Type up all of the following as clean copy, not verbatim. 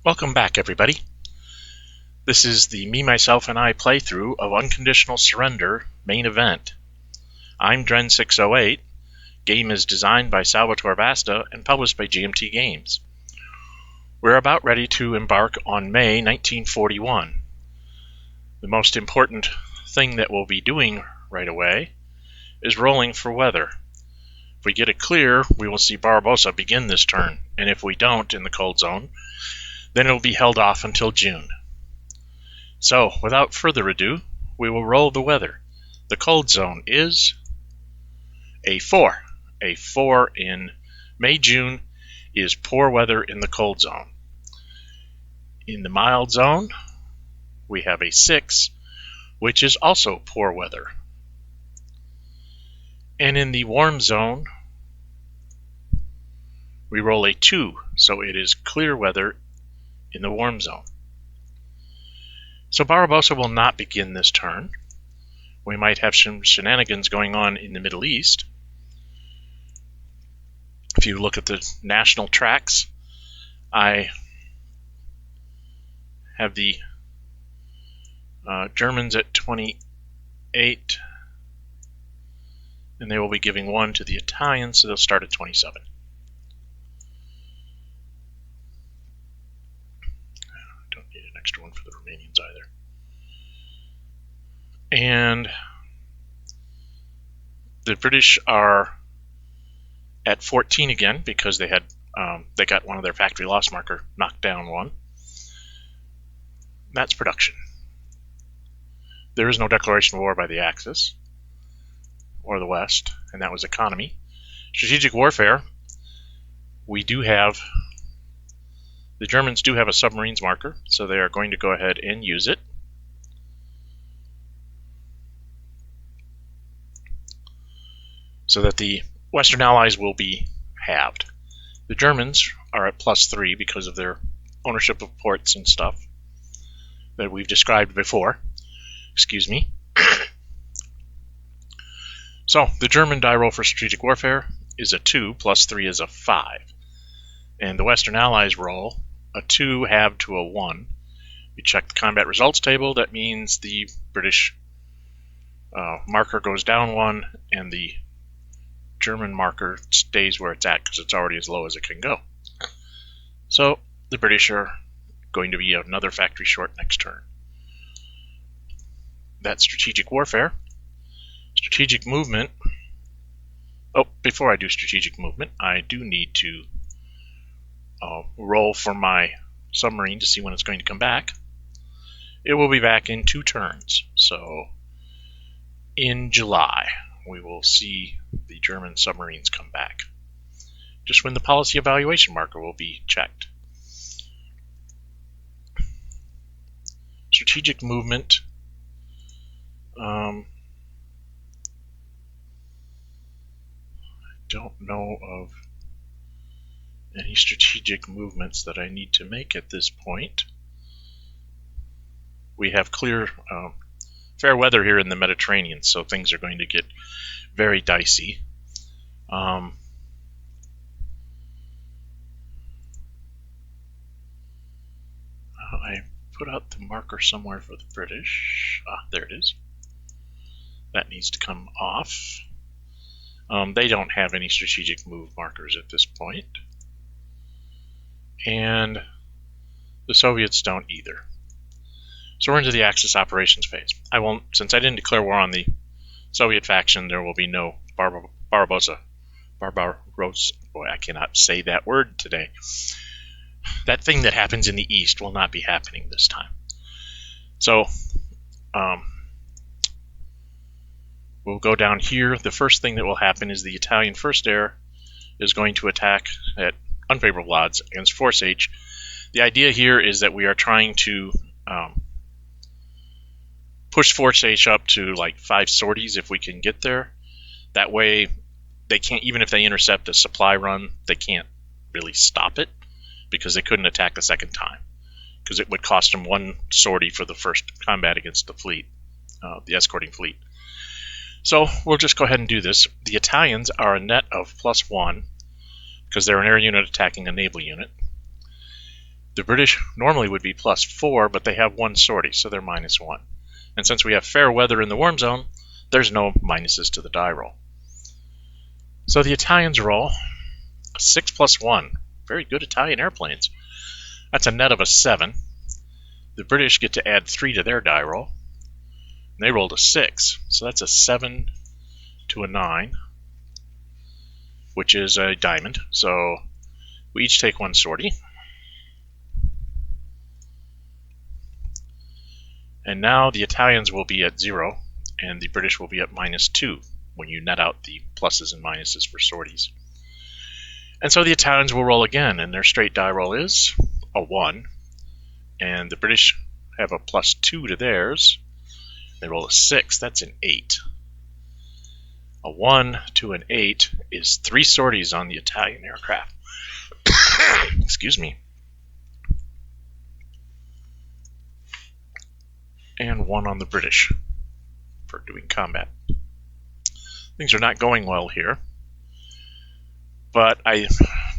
Welcome back, everybody. This is the Me, Myself, and I playthrough of Unconditional Surrender main event. I'm Dren608. Game is designed by Salvatore Vasta and published by GMT Games. We're about ready to embark on May 1941. The most important thing that we'll be doing right away is rolling for weather. If we get it clear, we will see Barbarossa begin this turn, and if we don't in the cold zone, then it will be held off until June. So, without further ado, we will roll the weather. The cold zone is a 4. A 4 in May-June is poor weather in the cold zone. In the mild zone, we have a 6, which is also poor weather. And in the warm zone, we roll a 2, so it is clear weather in the warm zone. So Barbarossa will not begin this turn. We might have some shenanigans going on in the Middle East. If you look at the national tracks, I have the Germans at 28, and they will be giving 1 to the Italians, so they'll start at 27. Don't need an extra one for the Romanians either. And the British are at 14 again because they had they got one of their factory loss marker knocked down one. That's production. There is no declaration of war by the Axis or the West, and that was economy. Strategic warfare, we do have, the Germans do have a submarines marker, so they are going to go ahead and use it. So that the Western Allies will be halved. The Germans are at +3 because of their ownership of ports and stuff that we've described before. Excuse me. So the German die roll for strategic warfare is a 2, +3 is a 5. And the Western Allies roll a 2 halved to a 1. We check the combat results table. That means the British marker goes down 1 and the German marker stays where it's at because it's already as low as it can go. So the British are going to be another factory short next turn. That's strategic warfare. Strategic movement. Oh, before I do strategic movement, I do need to roll for my submarine to see when it's going to come back. It will be back in 2 turns. So in July, we will see the German submarines come back. Just when the policy evaluation marker will be checked. Strategic movement. I don't know of any strategic movements that I need to make at this point. We have clear, fair weather here in the Mediterranean, so things are going to get very dicey. I put out the marker somewhere for the British. There it is. That needs to come off. They don't have any strategic move markers at this point. And the Soviets don't either. So we're into the Axis operations phase. Since I didn't declare war on the Soviet faction, there will be no Barbarossa. Boy, I cannot say that word today. That thing that happens in the East will not be happening this time. So, we'll go down here. The first thing that will happen is the Italian First Air is going to attack at unfavorable odds against Force H. The idea here is that we are trying to push Force H up to like 5 sorties if we can get there. That way, they can't, even if they intercept a supply run, they can't really stop it because they couldn't attack the second time because it would cost them 1 sortie for the first combat against the fleet, the escorting fleet. So we'll just go ahead and do this. The Italians are a net of +1 because they're an air unit attacking a naval unit. The British normally would be +4, but they have 1 sortie, so they're -1. And since we have fair weather in the warm zone, there's no minuses to the die roll. So the Italians roll a 6 + 1. Very good Italian airplanes. That's a net of a 7. The British get to add 3 to their die roll. And they rolled a 6, so that's a 7 to a 9, which is a diamond. So we each take 1 sortie. And now the Italians will be at 0, and the British will be at -2 when you net out the pluses and minuses for sorties. And so the Italians will roll again, and their straight die roll is a 1. And the British have a +2 to theirs. They roll a 6, that's an 8. A 1 to an 8 is 3 sorties on the Italian aircraft. Excuse me. And 1 on the British for doing combat. Things are not going well here, but I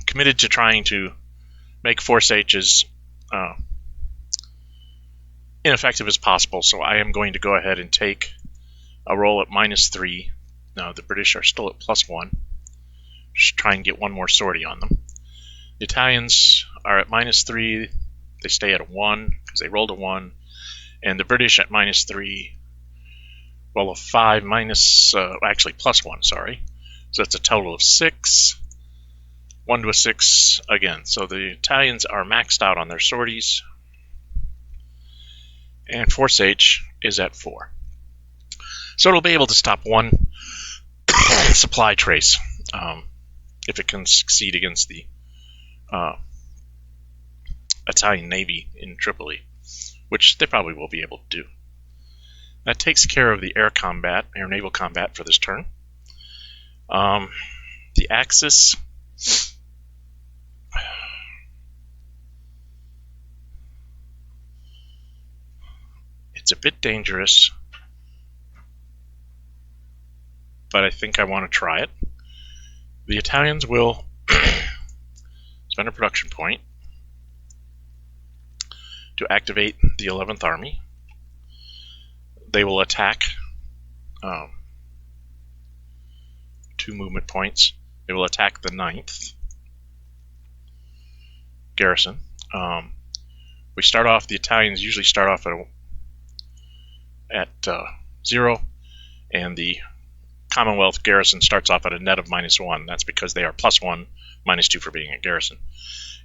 committed to trying to make Force H as ineffective as possible, so I am going to go ahead and take a roll at -3. Now the British are still at +1. Just try and get 1 more sortie on them. The Italians are at -3. They stay at a 1 because they rolled a 1. And the British at -3, well, a 5 actually +1, sorry. So that's a total of 6. 1 to a 6 again. So the Italians are maxed out on their sorties. And Force H is at 4. So it'll be able to stop 1 supply trace if it can succeed against the Italian Navy in Tripoli, which they probably will be able to do. That takes care of the air naval combat for this turn. The Axis, it's a bit dangerous, but I think I want to try it. The Italians will spend a production point to activate the 11th Army. They will attack 2 movement points. They will attack the 9th garrison. We start off, the Italians usually start off at 0, and the Commonwealth garrison starts off at a net of -1. That's because they are +1, -2 for being a garrison.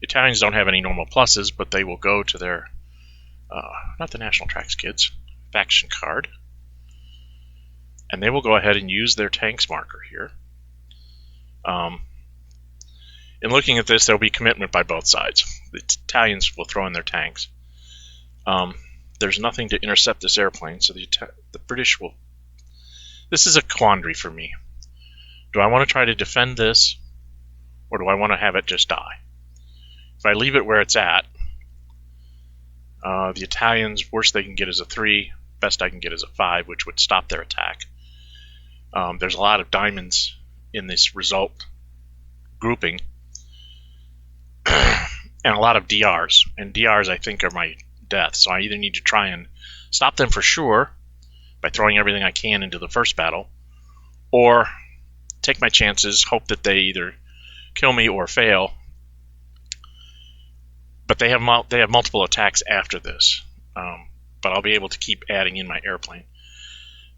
The Italians don't have any normal pluses, but they will go to their not the National Tracks Kids, faction card. And they will go ahead and use their tanks marker here. In looking at this, there will be commitment by both sides. The Italians will throw in their tanks. There's nothing to intercept this airplane, so the British will... This is a quandary for me. Do I want to try to defend this, or do I want to have it just die? If I leave it where it's at, the Italians, worst they can get is a 3, best I can get is a 5, which would stop their attack. There's a lot of diamonds in this result grouping, and a lot of DRs. And DRs, I think, are my death. So I either need to try and stop them for sure by throwing everything I can into the first battle, or take my chances, hope that they either kill me or fail. But they have multiple attacks after this. But I'll be able to keep adding in my airplane.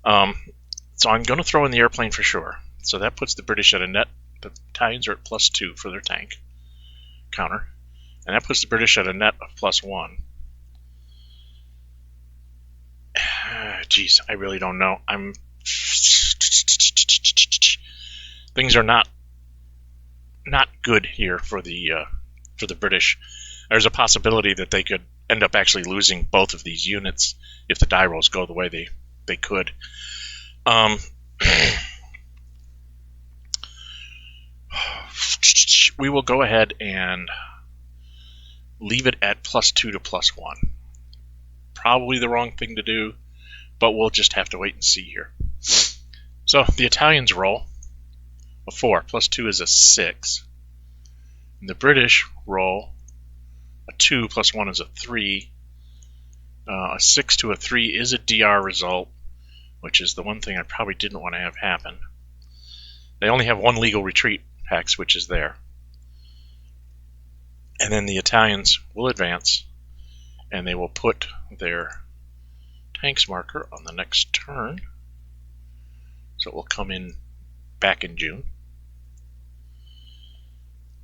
So I'm going to throw in the airplane for sure. So that puts the British at a net. The Italians are at +2 for their tank counter. And that puts the British at a net of +1. Geez, I really don't know. Things are not good here for the British. There's a possibility that they could end up actually losing both of these units if the die rolls go the way they could. We will go ahead and leave it at +2 to +1. Probably the wrong thing to do, but we'll just have to wait and see here. So the Italians roll a 4. +2 is a 6. And the British roll A 2 plus 1 is a 3. A 6 to a 3 is a DR result, which is the one thing I probably didn't want to have happen. They only have one legal retreat hex, which is there. And then the Italians will advance, and they will put their tanks marker on the next turn. So it will come in back in June.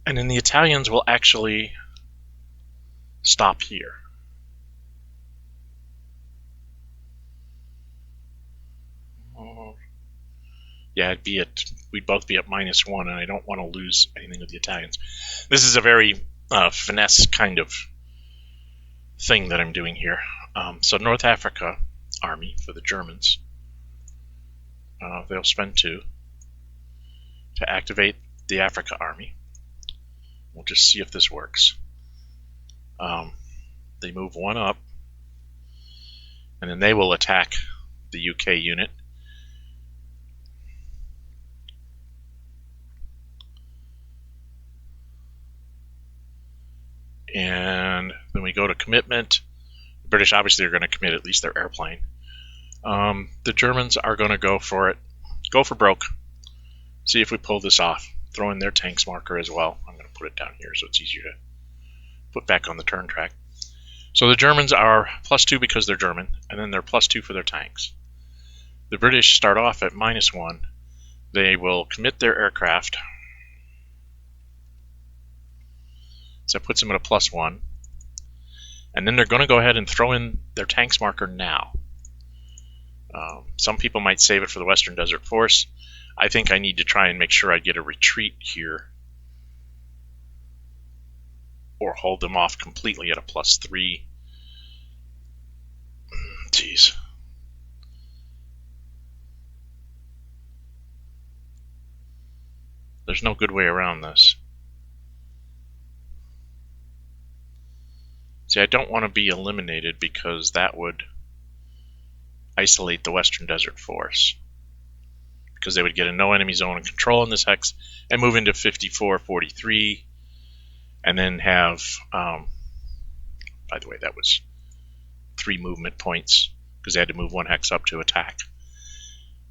And then the Italians will actually stop here. Yeah, we'd both be at -1, and I don't want to lose anything with the Italians. This is a very finesse kind of thing that I'm doing here. So North Africa army for the Germans, they'll spend 2 to activate the Africa army. We'll just see if this works. They move 1 up, and then they will attack the UK unit. And then we go to commitment. The British obviously are going to commit at least their airplane. The Germans are going to go for it. Go for broke. See if we pull this off. Throw in their tanks marker as well. I'm going to put it down here so it's easier to put back on the turn track. So the Germans are +2 because they're German, and then they're +2 for their tanks. The British start off at -1. They will commit their aircraft. So that puts them at a +1. And then they're going to go ahead and throw in their tanks marker now. Some people might save it for the Western Desert Force. I think I need to try and make sure I get a retreat here, or hold them off completely at a +3. Jeez. There's no good way around this. See, I don't want to be eliminated because that would isolate the Western Desert Force, because they would get a no enemy zone and control in this hex and move into 54-43, and then have, by the way, that was 3 movement points because they had to move 1 hex up to attack,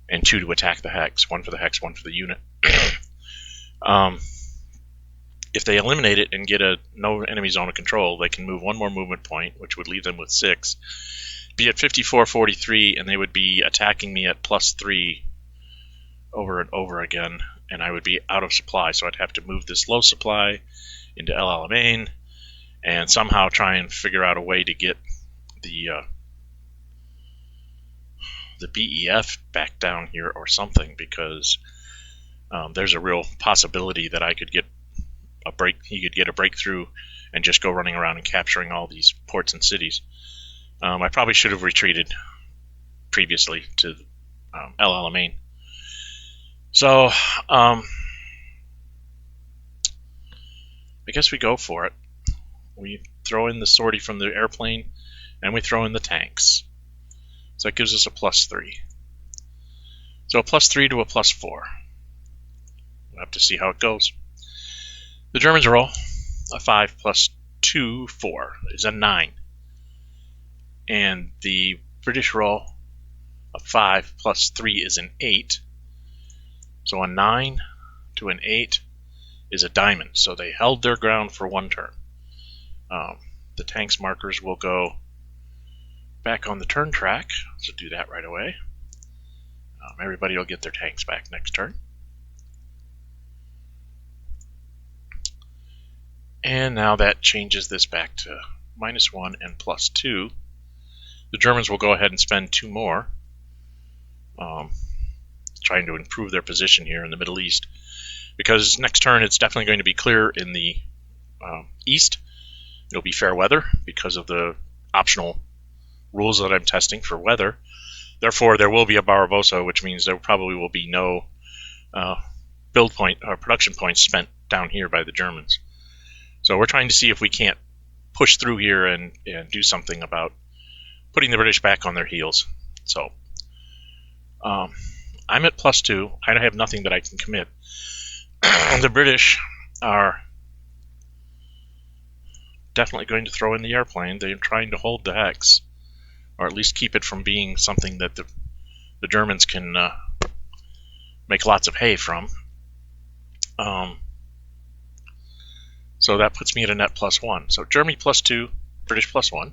and 2 to attack the hex, 1 for the hex, 1 for the unit. If they eliminate it and get a no enemy zone of control, they can move 1 more movement point, which would leave them with 6. Be at 54-43, and they would be attacking me at +3 over and over again, and I would be out of supply, so I'd have to move this low supply into El Alamein and somehow try and figure out a way to get the BEF back down here or something, because there's a real possibility that I could get he could get a breakthrough and just go running around and capturing all these ports and cities. I probably should have retreated previously to El Alamein. So I guess we go for it. We throw in the sortie from the airplane, and we throw in the tanks. So that gives us a +3. So a +3 to a +4. We'll have to see how it goes. The Germans roll a 5 plus 2, 4 is a 9. And the British roll a 5 plus 3 is an 8. So a 9 to an 8 is a diamond. So they held their ground for 1 turn. The tanks markers will go back on the turn track, so do that right away. Everybody will get their tanks back next turn. And now that changes this back to -1 and +2. The Germans will go ahead and spend 2 more, trying to improve their position here in the Middle East, because next turn it's definitely going to be clear in the east. It'll be fair weather because of the optional rules that I'm testing for weather. Therefore, there will be a Barbarossa, which means there probably will be no build point or production points spent down here by the Germans. So we're trying to see if we can't push through here and do something about putting the British back on their heels. So I'm at +2. I have nothing that I can commit. The British are definitely going to throw in the airplane. They're trying to hold the hex, or at least keep it from being something that the Germans can make lots of hay from. So that puts me at a net +1. So Germany +2, British +1.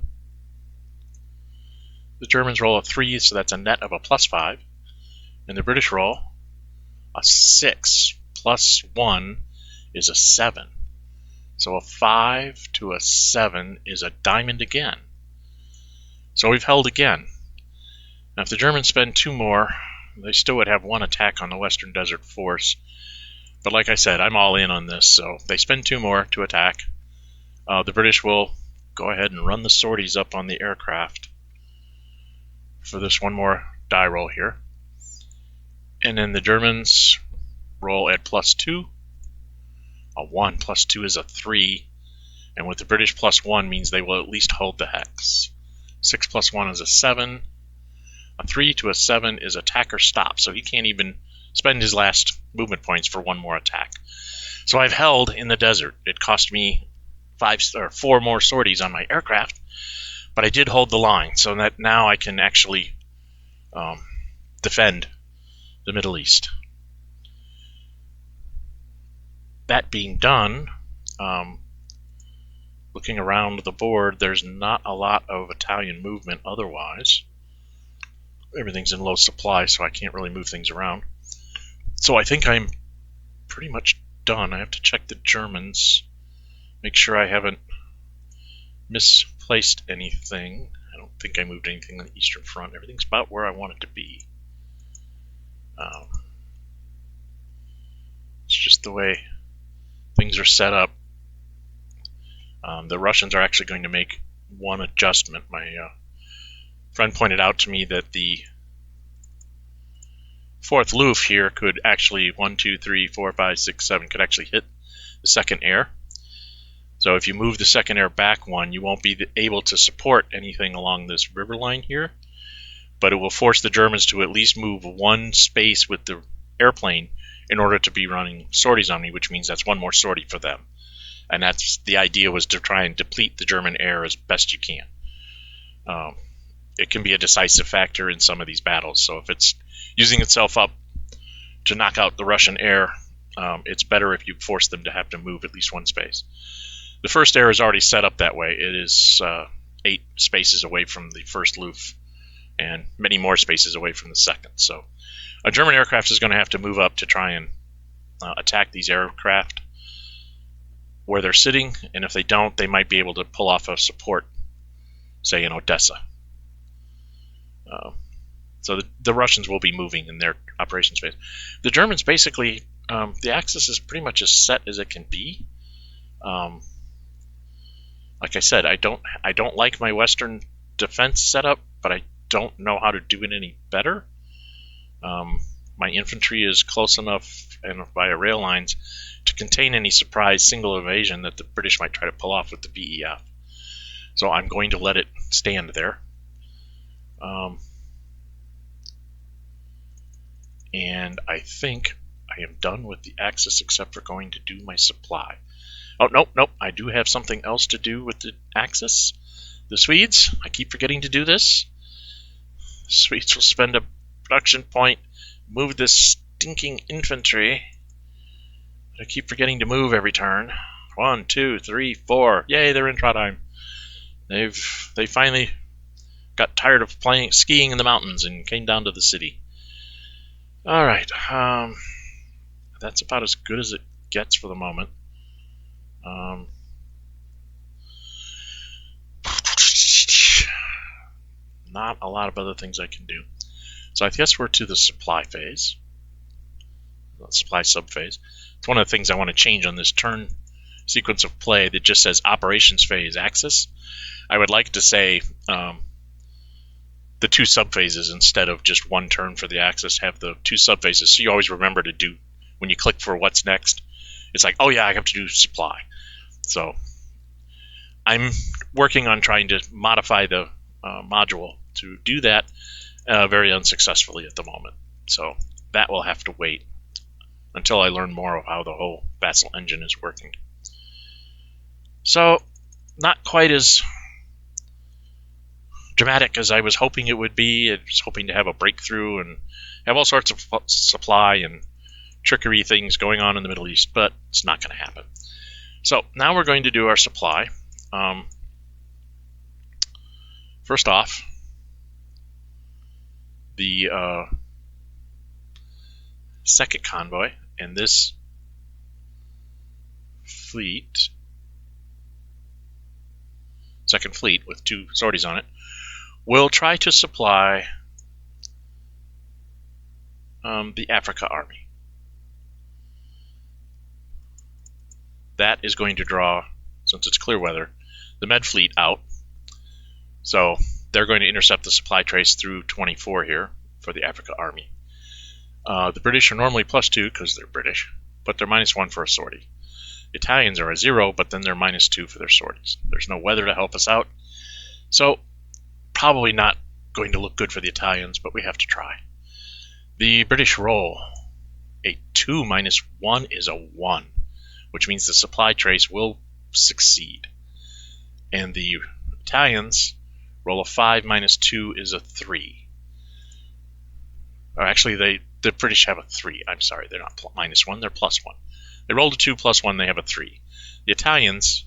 The Germans roll a 3, so that's a net of a +5. And the British roll a 6 plus 1 is a 7. So a 5 to a 7 is a diamond again. So we've held again. Now if the Germans spend 2 more, they still would have 1 attack on the Western Desert Force. But like I said, I'm all in on this, so they spend 2 more to attack. The British will go ahead and run the sorties up on the aircraft for this 1 more die roll here. And then the Germans roll at +2. A 1 plus 2 is a 3. And with the British +1 means they will at least hold the hex. 6 plus 1 is a 7. A 3 to a 7 is attack or stop, so he can't even spend his last movement points for 1 more attack. So I've held in the desert. It cost me 4 more sorties on my aircraft, but I did hold the line, so that now I can actually defend the Middle East. That being done, looking around the board, there's not a lot of Italian movement otherwise. Everything's in low supply, so I can't really move things around. So I think I'm pretty much done. I have to check the Germans, make sure I haven't misplaced anything. I don't think I moved anything on the Eastern Front. Everything's about where I want it to be. It's just the way things are set up. The Russians are actually going to make 1 adjustment. My friend pointed out to me that the 4th Luft here could actually 1, 2, 3, 4, 5, 6, 7 could actually hit the 2nd air. So if you move the 2nd air back 1, you won't be able to support anything along this river line here, but it will force the Germans to at least move 1 space with the airplane in order to be running sorties on me, which means that's 1 more sortie for them. And that's the idea, was to try and deplete the German air as best you can. It can be a decisive factor in some of these battles, so if it's using itself up to knock out the Russian air, it's better if you force them to have to move at least 1 space. The 1st air is already set up that way. It is 8 spaces away from the 1st Luft and many more spaces away from the 2nd. So a German aircraft is going to have to move up to try and attack these aircraft where they're sitting, and if they don't, they might be able to pull off a support, say in Odessa. So the Russians will be moving in their operation space. The Germans basically, the axis is pretty much as set as it can be. Like I said, I don't like my Western defense setup, but I don't know how to do it any better. My infantry is close enough and via rail lines to contain any surprise single invasion that the British might try to pull off with the BEF. So I'm going to let it stand there. And I think I am done with the Axis except for going to do my supply. Oh, nope, I do have something else to do with the Axis. The Swedes, I keep forgetting to do this. The Swedes will spend a production point, move this stinking infantry. I keep forgetting to move every turn. 1, 2, 3, 4. Yay, they're in Trondheim. They finally got tired of skiing in the mountains and came down to the city. Alright, that's about as good as it gets for the moment. Not a lot of other things I can do. So I guess we're to the supply phase. The supply subphase. It's one of the things I want to change on this turn sequence of play that just says operations phase axis. I would like to say the 2 subphases instead of just 1 turn for the axis. Have the 2 subphases so you always remember to do, when you click for what's next, it's like, oh yeah, I have to do supply. So I'm working on trying to modify the module to do that very unsuccessfully at the moment. So that will have to wait until I learn more of how the whole Vassal engine is working. So not quite as dramatic as I was hoping it would be. I was hoping to have a breakthrough and have all sorts of supply and trickery things going on in the Middle East, but it's not going to happen. So now we're going to do our supply. First off, the second convoy and this fleet, second fleet with 2 sorties on it, will try to supply the Africa army. That is going to draw, since it's clear weather, the Med fleet out. So they're going to intercept the supply trace through 24 here for the Africa army. The British are normally +2 because they're British, but they're -1 for a sortie. The Italians are a 0, but then they're -2 for their sorties. There's no weather to help us out, so probably not going to look good for the Italians, but we have to try. The British roll a 2 -1 is a 1, which means the supply trace will succeed. And the Italians roll a 5 -2 is a 3. Or actually, the British have a 3. I'm sorry, they're not -1, they're +1. They rolled a 2 +1, they have a 3. The Italians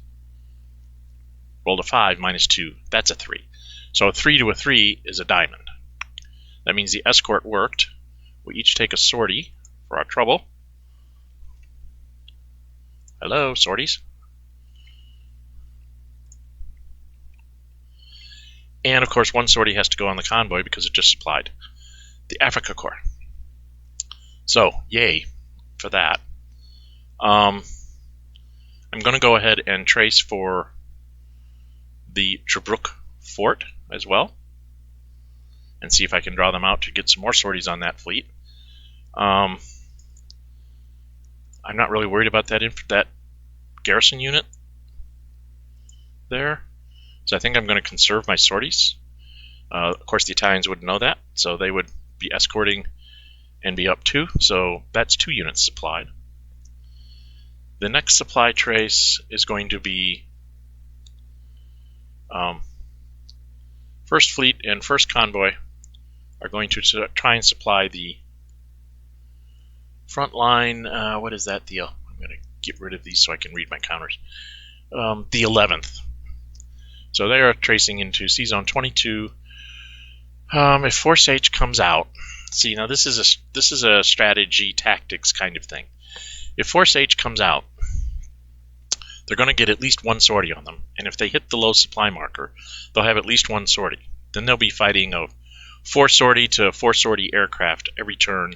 rolled a 5 -2, that's a 3. So a 3 to a 3 is a diamond. That means the escort worked. We each take a sortie for our trouble. Hello, sorties. And of course, 1 sortie has to go on the convoy because it just supplied the Africa Corps. So, yay for that. I'm going to go ahead and trace for the Tobruk fort as well and see if I can draw them out to get some more sorties on that fleet. I'm not really worried about that garrison unit there, so I think I'm going to conserve my sorties. Of course, the Italians would know that, so they would be escorting and be up 2, so that's 2 units supplied. The next supply trace is going to be First Fleet and First Convoy are going to try and supply the front line. What is that deal? I'm going to get rid of these so I can read my counters. The 11th. So they are tracing into C-Zone 22. If Force H comes out, see, now this is a strategy tactics kind of thing. If Force H comes out, they're going to get at least 1 sortie on them, and if they hit the low supply marker, they'll have at least 1 sortie. Then they'll be fighting a 4 sortie to 4 sortie aircraft every turn.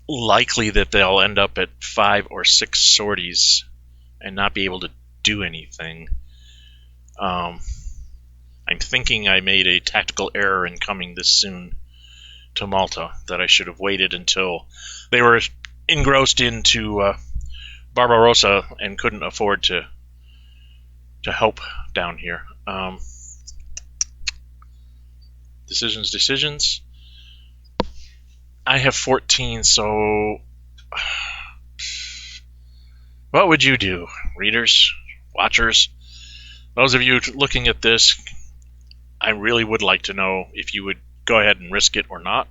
Likely that they'll end up at 5 or 6 sorties and not be able to do anything. I'm thinking I made a tactical error in coming this soon to Malta, that I should have waited until they were engrossed into Barbarossa and couldn't afford to help down here. Decisions. I have 14, so what would you do, readers, watchers? Those of you looking at this, I really would like to know if you would go ahead and risk it or not.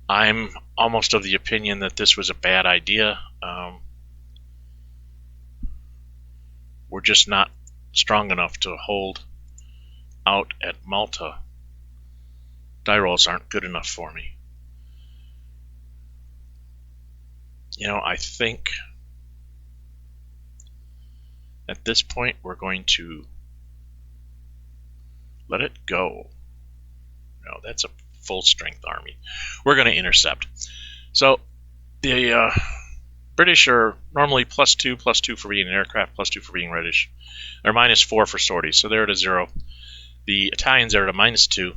I'm almost of the opinion that this was a bad idea. We're just not strong enough to hold out at Malta. Die rolls aren't good enough for me. I think at this point we're going to let it go. No, that's a full strength army. We're going to intercept. So the British are normally +2 for being an aircraft, +2 for being reddish. They're -4 for sorties, so they're at a 0. The Italians are at a -2.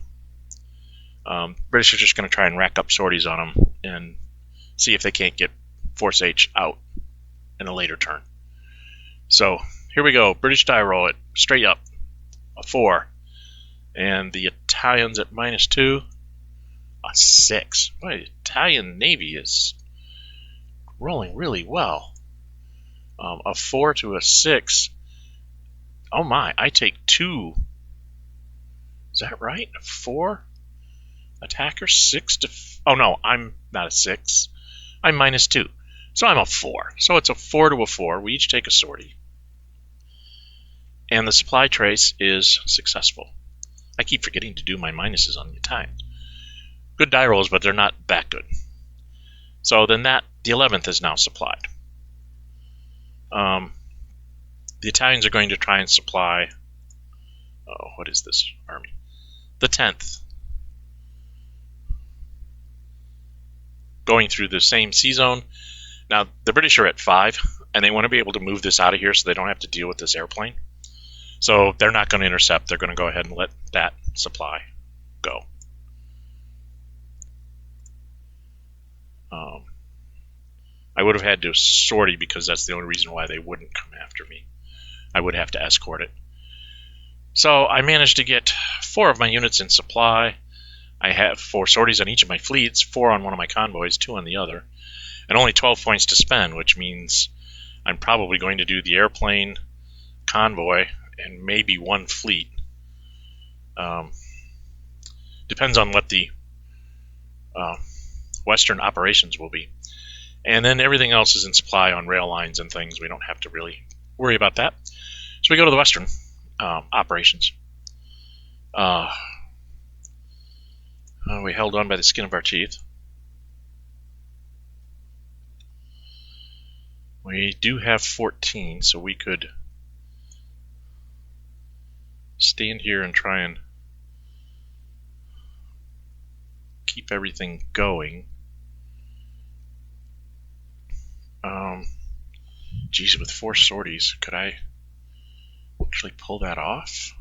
British are just going to try and rack up sorties on them and see if they can't get Force H out in a later turn. So here we go. British die roll it straight up, a 4. And the Italians at -2, a 6. Boy, the Italian Navy is rolling really well. A 4 to a 6 Oh my, I take 2. Is that right? 4 attacker, 6 to... Oh no, I'm not a 6. I'm -2. So I'm a 4. So it's a 4 to a 4. We each take a sortie. And the supply trace is successful. I keep forgetting to do my minuses on the Italians. Good die rolls, but they're not that good. So then the 11th is now supplied. The Italians are going to try and supply... Oh, what is this army? The 10th. Going through the same sea zone. Now, the British are at 5, and they want to be able to move this out of here so they don't have to deal with this airplane. So they're not going to intercept. They're going to go ahead and let that supply go. I would have had to sortie because that's the only reason why they wouldn't come after me. I would have to escort it. So I managed to get 4 of my units in supply. I have 4 sorties on each of my fleets, 4 on one of my convoys, 2 on the other, and only 12 points to spend, which means I'm probably going to do the airplane, convoy, and maybe 1 fleet. Depends on what the Western operations will be. And then everything else is in supply on rail lines and things. We don't have to really worry about that. So we go to the Western operations. We held on by the skin of our teeth. We do have 14, so we could stand here and try and keep everything going. Geez, with 4 sorties, could I actually pull that off?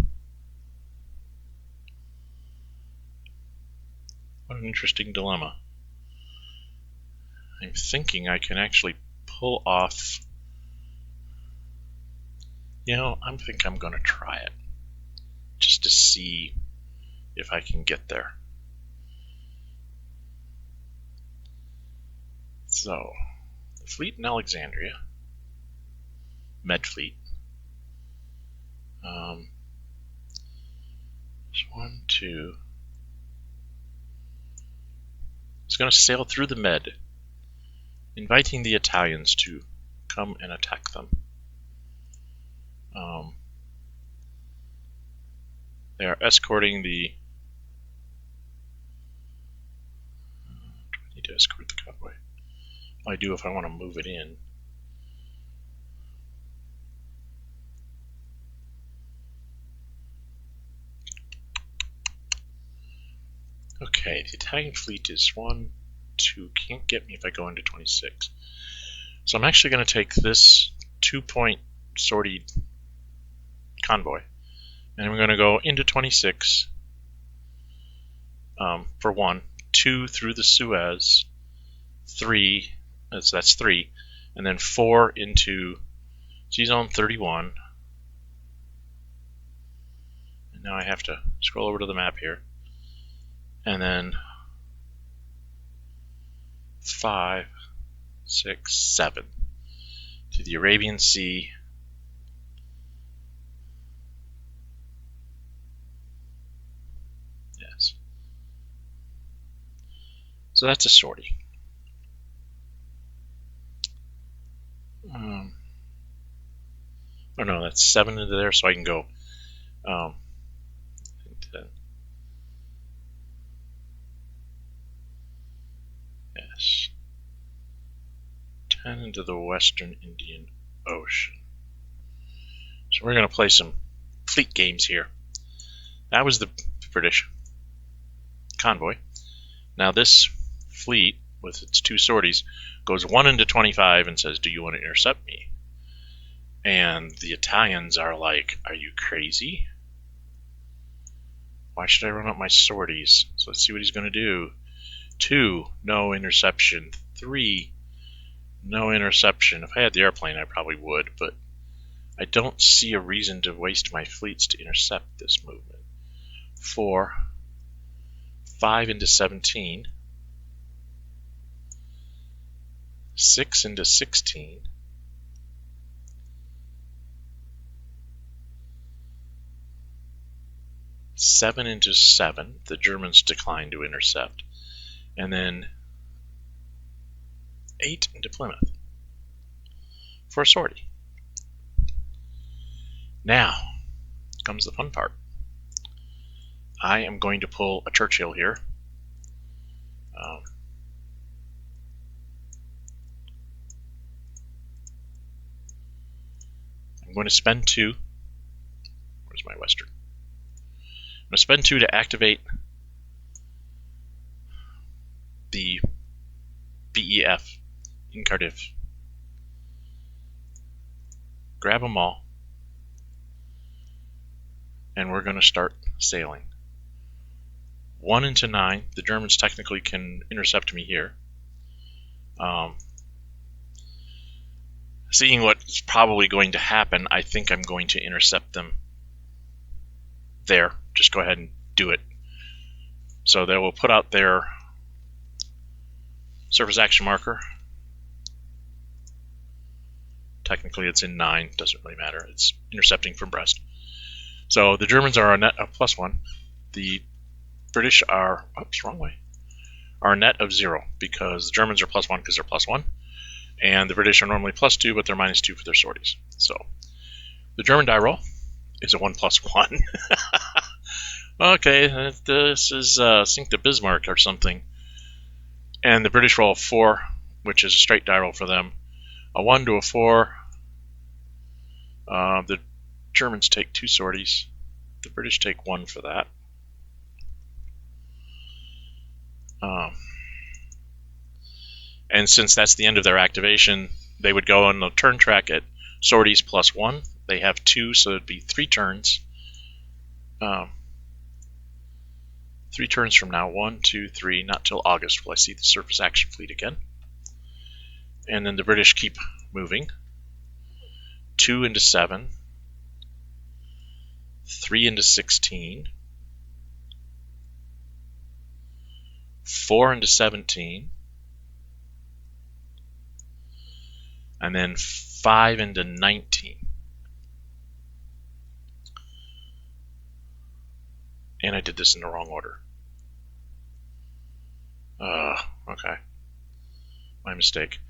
What an interesting dilemma. I'm thinking I can actually pull off... You know, I think I'm going to try it. Just to see if I can get there. So, the fleet in Alexandria. Med fleet. There's 1, 2... It's going to sail through the Med, inviting the Italians to come and attack them. They are escorting the... do I need to escort the convoy? Well, I do if I want to move it in. Okay, the Italian fleet is 1, 2, can't get me if I go into 26. So I'm actually going to take this 2-point sortie convoy, and I'm going to go into 26 for 1, 2 through the Suez, 3, that's 3, and then 4 into Sea Zone 31. And now I have to scroll over to the map here. And then 5, 6, 7 to the Arabian Sea. Yes. So that's a sortie. Oh no, that's 7 into there, so I can go into... Yes. 10 into the Western Indian Ocean. So we're going to play some fleet games here. That was the British convoy. Now this fleet, with its 2 sorties, goes 1 into 25 and says, do you want to intercept me? And the Italians are like, are you crazy? Why should I run up my sorties? So let's see what he's going to do. 2, no interception. 3, no interception. If I had the airplane, I probably would, but I don't see a reason to waste my fleets to intercept this movement. 4, 5 into 17, 6 into 16, 7 into 7. The Germans declined to intercept. And then 8 into Plymouth for a sortie. Now comes the fun part. I am going to pull a Churchill here. I'm going to spend 2. Where's my Western? I'm going to spend 2 to activate the BEF in Cardiff. Grab them all. And we're going to start sailing. 1 into 9. The Germans technically can intercept me here. Seeing what's probably going to happen, I think I'm going to intercept them there. Just go ahead and do it. So they will put out their surface action marker. Technically it's in 9, doesn't really matter. It's intercepting from Brest. So the Germans are a net of +1. The British are, oops, wrong way, are a net of 0 because the Germans are +1 because they're +1. And the British are normally +2, but they're -2 for their sorties. So the German die roll is a 1+1. Okay, this is Sink to Bismarck or something. And the British roll a 4, which is a straight die roll for them. A 1 to a 4. The Germans take 2 sorties. The British take 1 for that. And since that's the end of their activation, they would go on the turn track at sorties +1. They have 2, so it'd be 3 turns. 3 turns from now. 1, 2, 3. Not till August will I see the surface action fleet again. And then the British keep moving. 2 into 7. 3 into 16. 4 into 17. And then 5 into 19. And I did this in the wrong order. Okay. My mistake.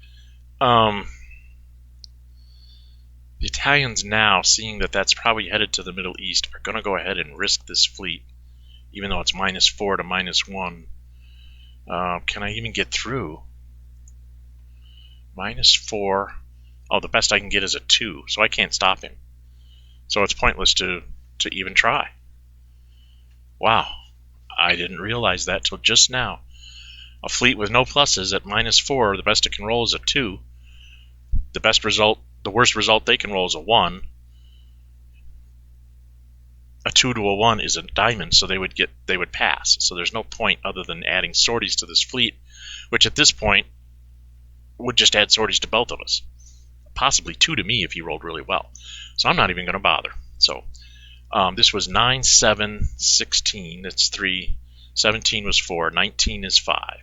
The Italians now, seeing that that's probably headed to the Middle East, are going to go ahead and risk this fleet, even though it's -4 to -1. Can I even get through? -4. Oh, the best I can get is a 2, so I can't stop him. So it's pointless to even try. Wow, I didn't realize that till just now. A fleet with no pluses at -4, the best it can roll is a 2. The worst result they can roll is a 1. A 2 to a 1 is a diamond, so they would pass. So there's no point other than adding sorties to this fleet, which at this point would just add sorties to both of us. Possibly 2 to me if he rolled really well. So I'm not even going to bother. So this was 9, 7, 16. That's 3. 17 was 4. 19 is 5.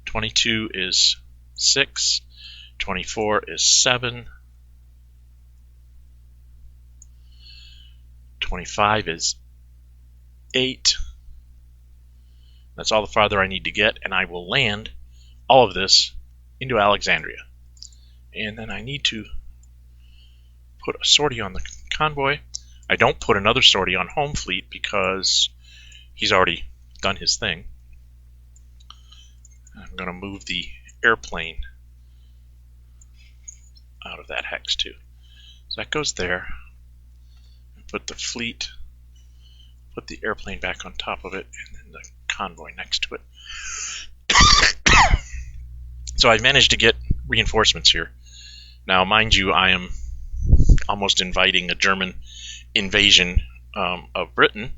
22 is 6. 24 is 7. 25 is 8. That's all the farther I need to get, and I will land all of this into Alexandria. And then I need to put a sortie on the convoy. I don't put another sortie on home fleet because he's already done his thing. I'm going to move the airplane out of that hex too. So that goes there. Put the fleet, put the airplane back on top of it, and then the convoy next to it. So I've managed to get reinforcements here. Now, mind you, I am almost inviting a German invasion of Britain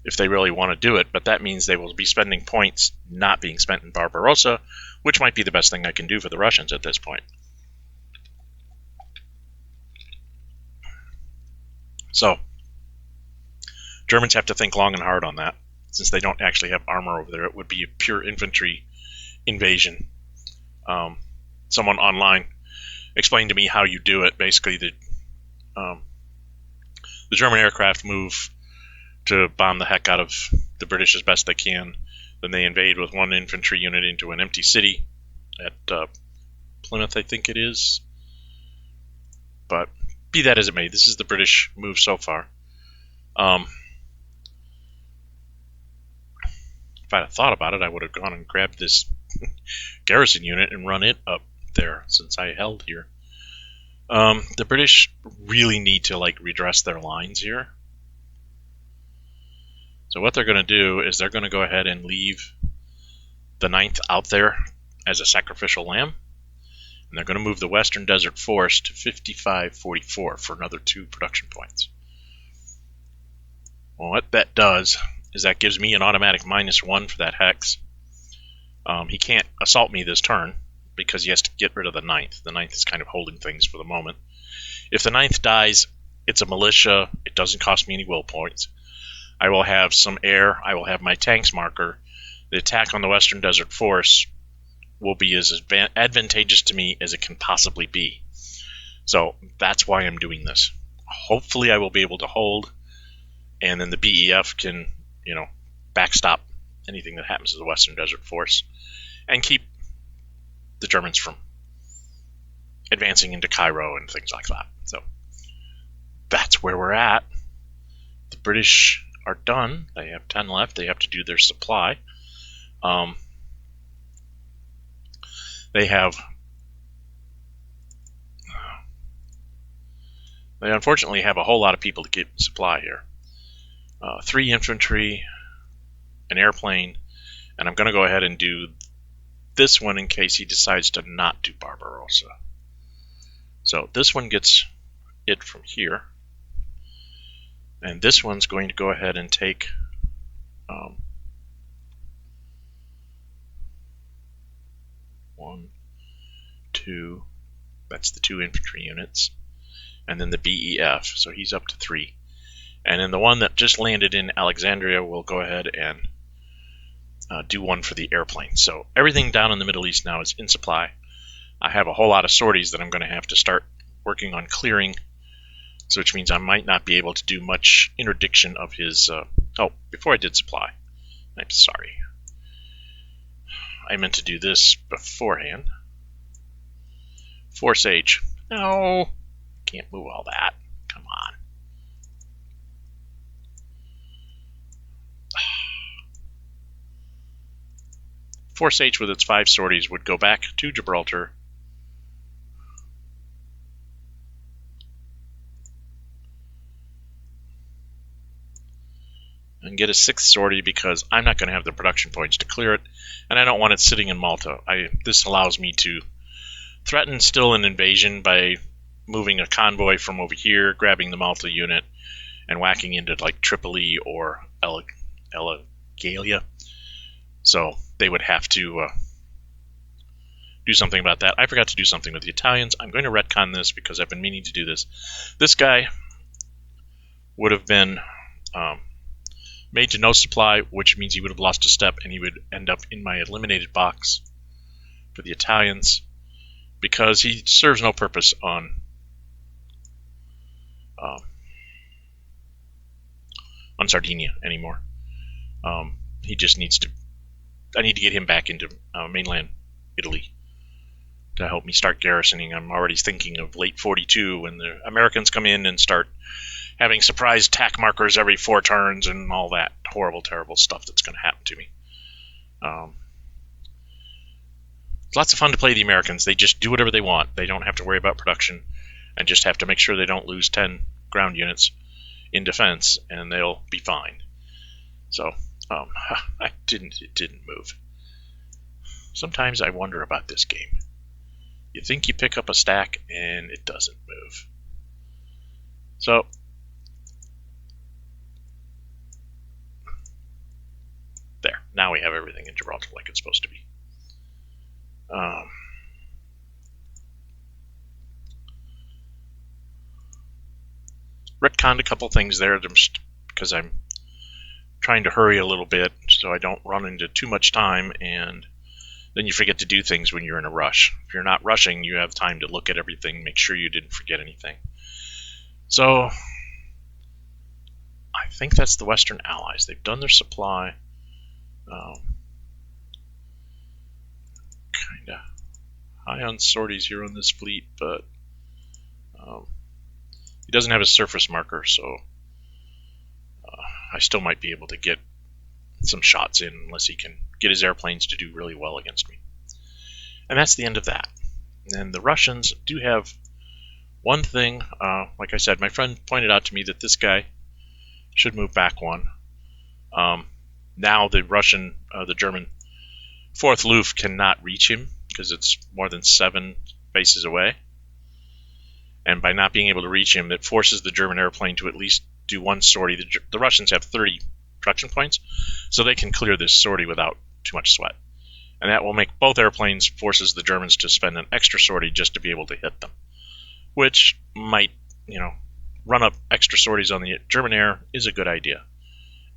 if they really want to do it, but that means they will be spending points not being spent in Barbarossa, which might be the best thing I can do for the Russians at this point. So, Germans have to think long and hard on that. Since they don't actually have armor over there, it would be a pure infantry invasion. Someone online explained to me how you do it. Basically, the German aircraft move to bomb the heck out of the British as best they can. Then they invade with one infantry unit into an empty city at Plymouth, I think it is. But be that as it may, this is the British move so far. If I'd have thought about it, I would have gone and grabbed this garrison unit and run it up there since I held here. The British really need to redress their lines here. So what they're going to do is they're going to go ahead and leave the 9th out there as a sacrificial lamb. And they're going to move the Western Desert Force to 5544 for another 2 production points. Well, what that does is that gives me an automatic -1 for that hex. He can't assault me this turn because he has to get rid of the 9th. The 9th is kind of holding things for the moment. If the 9th dies, it's a militia. It doesn't cost me any will points. I will have some air. I will have my tanks marker. The attack on the Western Desert Force will be as advantageous to me as it can possibly be. So that's why I'm doing this. Hopefully I will be able to hold, and then the BEF can, backstop anything that happens to the Western Desert Force and keep the Germans from advancing into Cairo and things like that. So that's where we're at. The British are done. They have 10 left. They have to do their supply. They unfortunately have a whole lot of people to get supply here. 3 infantry, an airplane, and I'm going to go ahead and do this one in case he decides to not do Barbarossa. So this one gets it from here. And this one's going to go ahead and take 1, 2, that's the 2 infantry units, and then the BEF, so he's up to 3. And then the one that just landed in Alexandria will go ahead and do one for the airplane. So everything down in the Middle East now is in supply. I have a whole lot of sorties that I'm going to have to start working on clearing, so which means I might not be able to do much interdiction of his... before I did supply, I'm sorry. I meant to do this beforehand. Force H. No, can't move all that. Come on. Force H with its 5 sorties would go back to Gibraltar. And get a 6th sortie because I'm not going to have the production points to clear it, and I don't want it sitting in Malta. This allows me to threaten still an invasion by moving a convoy from over here, grabbing the Malta unit, and whacking into Tripoli or Elagalia. So they would have to do something about that. I forgot to do something with the Italians. I'm going to retcon this because I've been meaning to do this. This guy would have been made to no supply, which means he would have lost a step and he would end up in my eliminated box for the Italians because he serves no purpose on Sardinia anymore. He just needs to... I need to get him back into mainland Italy to help me start garrisoning. I'm already thinking of late 42 when the Americans come in and start having surprise attack markers every 4 turns and all that horrible, terrible stuff that's going to happen to me. It's lots of fun to play the Americans. They just do whatever they want. They don't have to worry about production and just have to make sure they don't lose 10 ground units in defense, and they'll be fine. So, it didn't move. Sometimes I wonder about this game. You think you pick up a stack, and it doesn't move. So, there. Now we have everything in Gibraltar like it's supposed to be. Retconned a couple things there just because I'm trying to hurry a little bit so I don't run into too much time, and then you forget to do things when you're in a rush. If you're not rushing, you have time to look at everything, make sure you didn't forget anything. So I I think that's the Western Allies. They've done their supply. Kind of high on sorties here on this fleet, but he doesn't have a surface marker, so I still might be able to get some shots in unless he can get his airplanes to do really well against me. And that's the end of that. And the Russians do have one thing. Like I said, my friend pointed out to me that this guy should move back one. Now the German 4th Luft cannot reach him because it's more than 7 bases away. And by not being able to reach him, it forces the German airplane to at least do one sortie. The Russians have 30 production points, so they can clear this sortie without too much sweat. And that will make both airplanes, forces the Germans to spend an extra sortie just to be able to hit them, which might, run up extra sorties on the German air is a good idea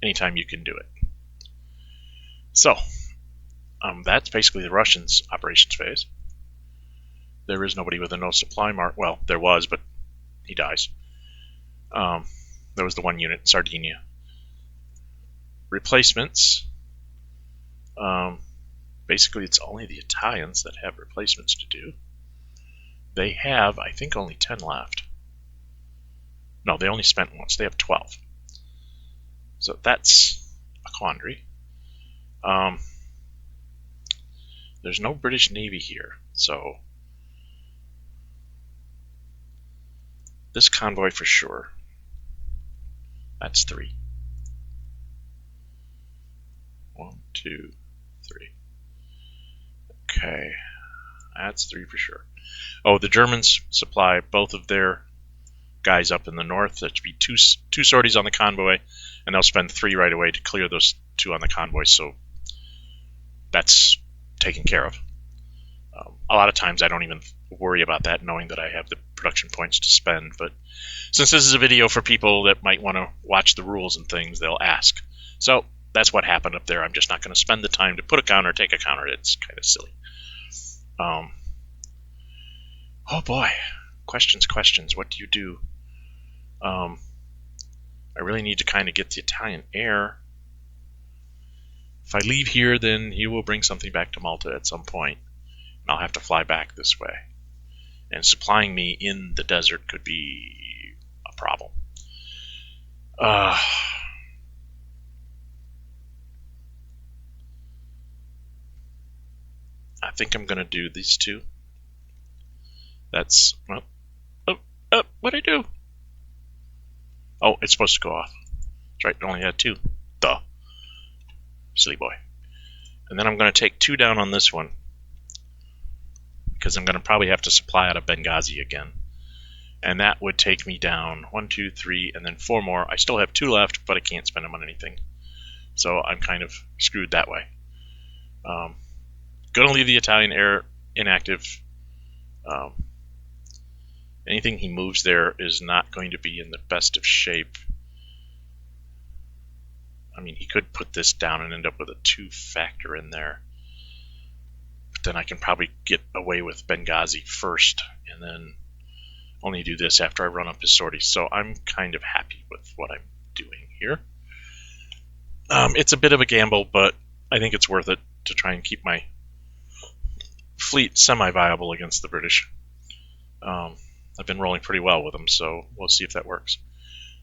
anytime you can do it. So, that's basically the Russians' operations phase. There is nobody with a no supply mark. Well, there was, but he dies. There was the one unit in Sardinia. Replacements. Basically, it's only the Italians that have replacements to do. They have, I think, only 10 left. No, they only spent once. They have 12. So that's a quandary. There's no British Navy here, so this convoy for sure. That's 3. 1, 2, 3. Okay, that's 3 for sure. Oh, the Germans supply both of their guys up in the north. That should be two sorties on the convoy, and they'll spend 3 right away to clear those 2 on the convoy, so that's taken care of. A lot of times I don't even worry about that, knowing that I have the production points to spend, but since this is a video for people that might want to watch the rules and things, they'll ask. So that's what happened up there. I'm just not going to spend the time to put a counter, take a counter. It's kind of silly. Oh boy, questions. What do you do? I really need to kind of get the Italian air. If I leave here, then he will bring something back to Malta at some point, and I'll have to fly back this way. And supplying me in the desert could be a problem. I think I'm going to do these 2. That's, well, what'd I do? Oh, it's supposed to go off. That's right, it only had 2. Duh. Silly boy. And then I'm going to take 2 down on this one, because I'm going to probably have to supply out of Benghazi again. And that would take me down 1, 2, 3, and then 4 more. I still have 2 left, but I can't spend them on anything. So I'm kind of screwed that way. Going to leave the Italian air inactive. Anything he moves there is not going to be in the best of shape. I mean, he could put this down and end up with a 2 factor in there. But then I can probably get away with Benghazi first, and then only do this after I run up his sorties. So I'm kind of happy with what I'm doing here. It's a bit of a gamble, but I think it's worth it to try and keep my fleet semi-viable against the British. I've been rolling pretty well with them, so we'll see if that works.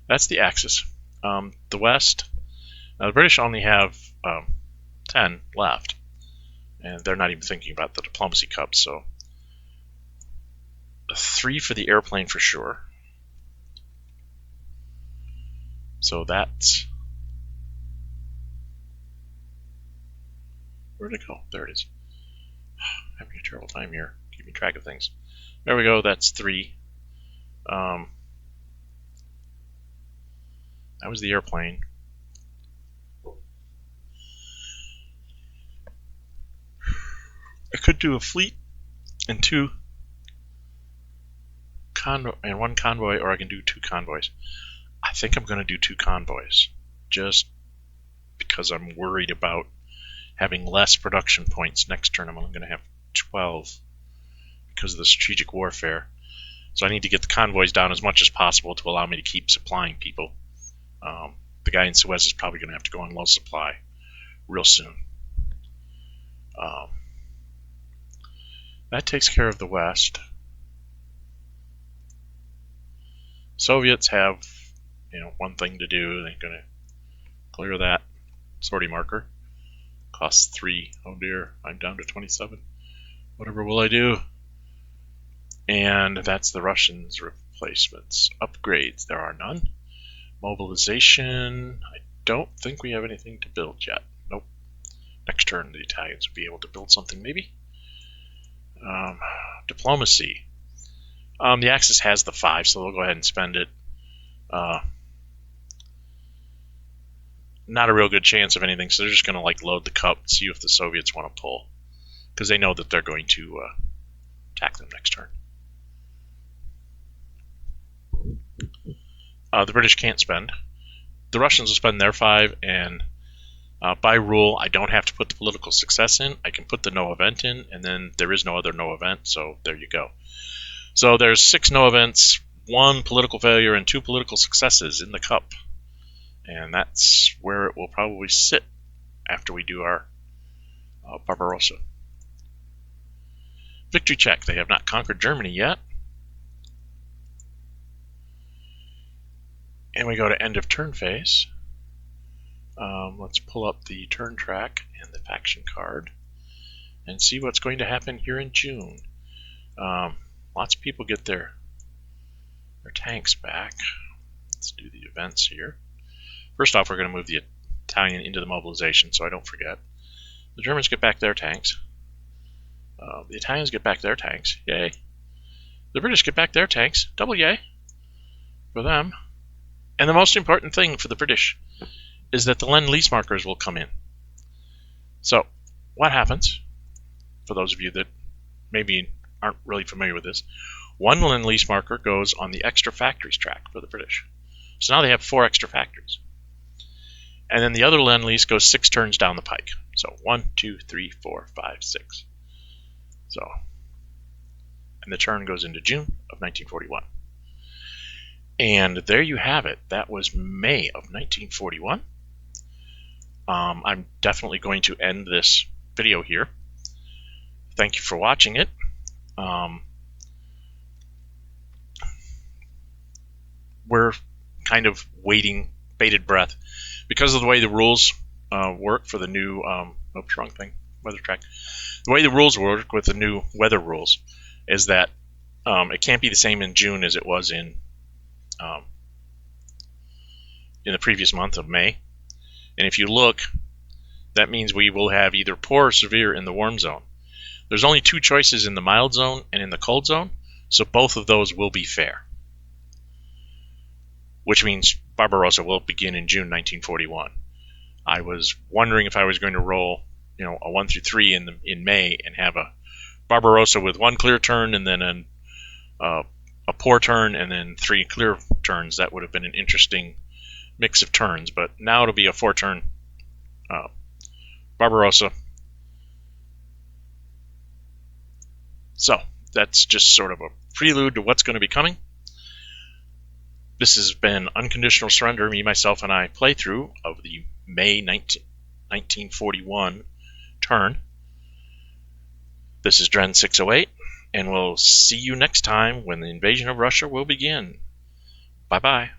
That's the Axis. The West, now the British only have 10 left, and they're not even thinking about the Diplomacy Cup, so 3 for the airplane for sure. So that's... Where'd it go? There it is. Having a terrible time here, keeping track of things. There we go, that's 3. That was the airplane. I could do a fleet and 2 and 1 convoy, or I can do 2 convoys. I think I'm going to do 2 convoys, just because I'm worried about having less production points next turn. I'm only going to have 12 because of the strategic warfare. So I need to get the convoys down as much as possible to allow me to keep supplying people. the guy in Suez is probably going to have to go on low supply real soon. That takes care of the West. Soviets have, one thing to do. They're going to clear that sortie marker. Costs 3. Oh dear, I'm down to 27. Whatever will I do? And that's the Russians' replacements. Upgrades, there are none. Mobilization, I don't think we have anything to build yet. Nope. Next turn, the Italians will be able to build something, maybe. Diplomacy. The Axis has the 5, so they'll go ahead and spend it. Not a real good chance of anything, so they're just going to load the cup and see if the Soviets want to pull, because they know that they're going to attack them next turn. The British can't spend. The Russians will spend their 5, and by rule, I don't have to put the political success in. I can put the no event in, and then there is no other no event, so there you go. So there's 6 no events, 1 political failure, and 2 political successes in the cup. And that's where it will probably sit after we do our Barbarossa. Victory check. They have not conquered Germany yet. And we go to end of turn phase. Let's pull up the turn track and the faction card and see what's going to happen here in June. Lots of people get their tanks back. Let's do the events here. First off, we're going to move the Italian into the mobilization, so I don't forget. The Germans get back their tanks. The Italians get back their tanks. Yay. The British get back their tanks. Double yay for them. And the most important thing for the British is that the Lend-Lease markers will come in. So, what happens, for those of you that maybe aren't really familiar with this, 1 Lend-Lease marker goes on the extra factories track for the British. So now they have 4 extra factories. And then the other Lend-Lease goes 6 turns down the pike. So 1, 2, 3, 4, 5, 6. So, and the turn goes into June of 1941. And there you have it. That was May of 1941. I'm definitely going to end this video here. Thank you for watching it. We're kind of waiting, bated breath, because of the way the rules work for the new oops, wrong thing, weather track. The way the rules work with the new weather rules is that it can't be the same in June as it was in the previous month of May. And if you look, that means we will have either poor or severe in the warm zone. There's only 2 choices in the mild zone and in the cold zone, so both of those will be fair. Which means Barbarossa will begin in June 1941. I was wondering if I was going to roll, a 1 through 3 in May and have a Barbarossa with 1 clear turn and then a poor turn and then 3 clear turns. That would have been an interesting mix of turns, but now it'll be a 4-turn Barbarossa. So that's just sort of a prelude to what's going to be coming. This has been Unconditional Surrender, me, myself, and I playthrough of the May 1941 turn. This is Dren608, and we'll see you next time when the invasion of Russia will begin. Bye-bye.